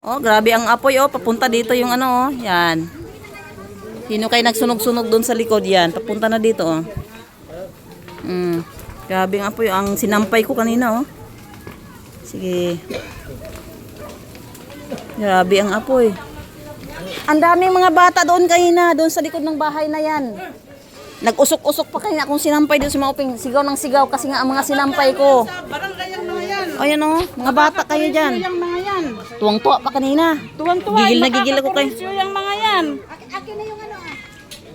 Oh, grabe ang apoy oh. Papunta dito yung ano oh. Yan. Sino kayo nagsunog-sunog doon sa likod yan? Papunta na dito oh. Grabe ang apoy. Ang sinampay ko kanina oh. Sige. Grabe ang apoy. Ang daming mga bata doon kanina. Doon sa likod ng bahay na yan. Nag-usok-usok pa kanina akong sinampay doon sa mga uping. Sigaw ng sigaw kasi nga ang mga sinampay ko. Barangay ang mga yan. Ayan oh. Mga bata kayo dyan. Yung mga yan. Tuwang-tuwa pa kanina. Tuwan-tuwa. Gigil na gigil ako kayo. Yung mga yan.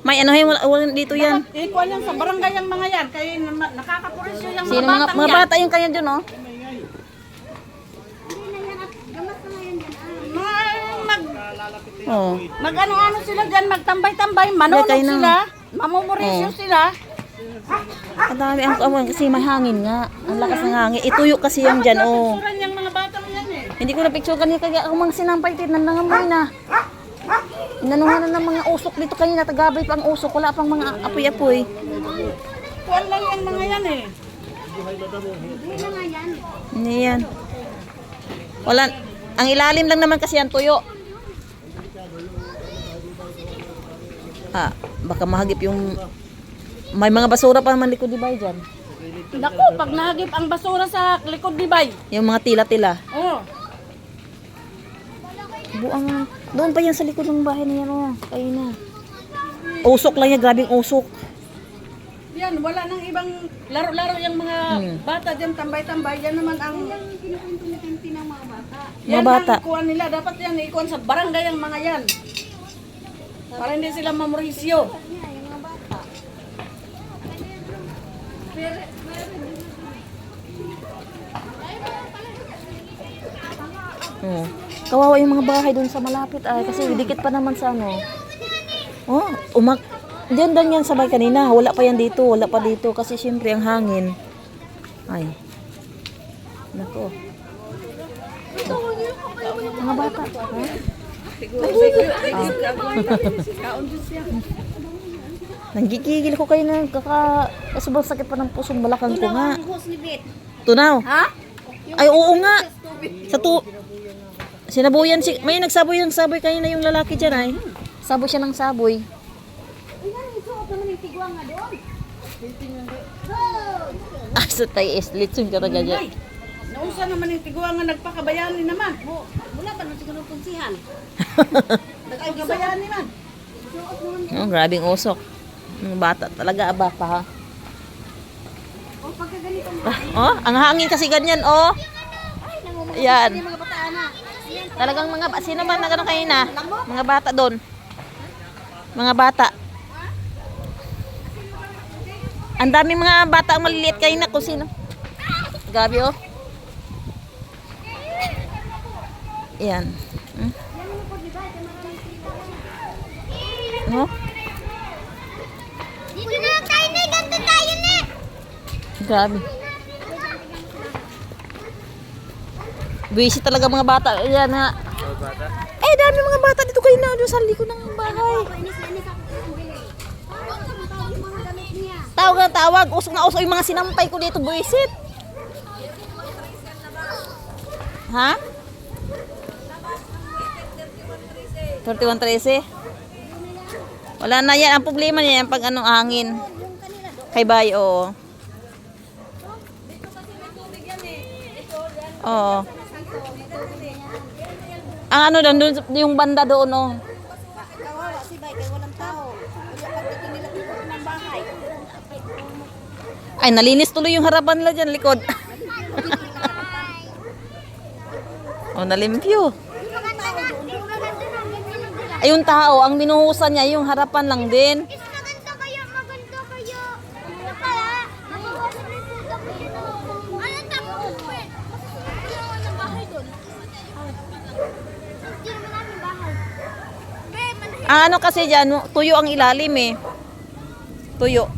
May ano wala dito yan. Ikuan yan sa barangay ang mga yan. Kaya nakakapurisyo yung Sino mga batang mga yan. bata yung kanya dyan oh. Oh. Mag-ano-ano sila dyan, magtambay-tambay, manonog Kayo na. sila, mamumorisyo sila. Ang dami ang awan kasi may hangin nga. Ang lakas ng hangin. Ituyo kasi yung dyan oh. Picturean yung mga batang yan eh. Hindi ko na picture kanina kaya ako mga sinampay tinan na ngamoy na. Inanuhan na ng mga usok dito kanina. Tagabay pa ang usok. Wala pang mga apoy-apoy. Kuwan lang yung mga yan eh. Hindi yan. Wala. Ang ilalim lang naman kasi yan tuyo. Ah, baka mahagip yung... May mga basura pa naman likod di ba dyan? Naku, pag nahagip ang basura sa likod ni Bay. Yung mga tila-tila. Oh. Buang... Doon pa yan sa likod ng bahay niya oh. Kayo na. Usok lang yan. Grabing usok. Yan, wala nang ibang laro-laro yung mga bata dyan, tambay-tambay. Yan naman ang... Mga bata. Yan ang kuwan nila. Dapat yan ikuwan sa barangay ang mga yan. Para hindi sila mamurisyo. Oh. Kawawa yung mga bahay doon sa malapit ay kasi dikit pa naman sa ano. Oh, diyan yan sabay kanina. Wala pa yan dito, wala pa dito kasi syempre ang hangin. Ay. Nako. Mga bata. Nanggigigil ko kayo na sobrang sakit pa ng pusong balakang ko nga. Tunaw? Ha? Ay, oo nga. Sinabuyan may nagsaboy ng saboy kanina yung lalaki dyan ay. Saboy siya ng saboy. Ah, so tayo litsong ka taga dyan. Nausa naman yung tiguan nga nagpakabayani naman. Wala ba nang siguro punsihan? Nagpakabayani man. Oh, grabing usok. Mga bata talaga abaka ha. Oh, ang hangin kasi ganyan oh. Yan. Talagang mga sino ba nagano kanina? Mga bata doon. Mga bata. Ang daming mga bata ang maliliit kanina kung sino. Gabi oh. Yan. No? Dito na tayo na, ganito tayo na. Grabe. Busy talaga mga bata. Yan nga. Eh, dami mga bata dito kayo na. Doon sa likod ng bahay. Tawag na tawag. Usok na usok yung mga sinampay ko dito. Buisit. Ha? 31-13. Wala na yan. Ang problema niya yan pag anong hangin. Kay Bay, oo. Oo. Ang ano doon, yung banda doon, oh. Kawawa si Bay, kaya walang tao. Kaya pagdating nila dito ng bahay. Ay, nalinis tuloy yung harapan nila dyan, likod. Oh, nalimpyo. Ay, yung tao, ang binuhusan niya, yung harapan lang din. Maganda kayo, maganda kayo. Ano pala? Nabawasan na yung puto kayo. Ano tapos? Hindi naman ang bahay doon. Hindi naman namin bahay. Ano kasi dyan, tuyo ang ilalim eh. Tuyo.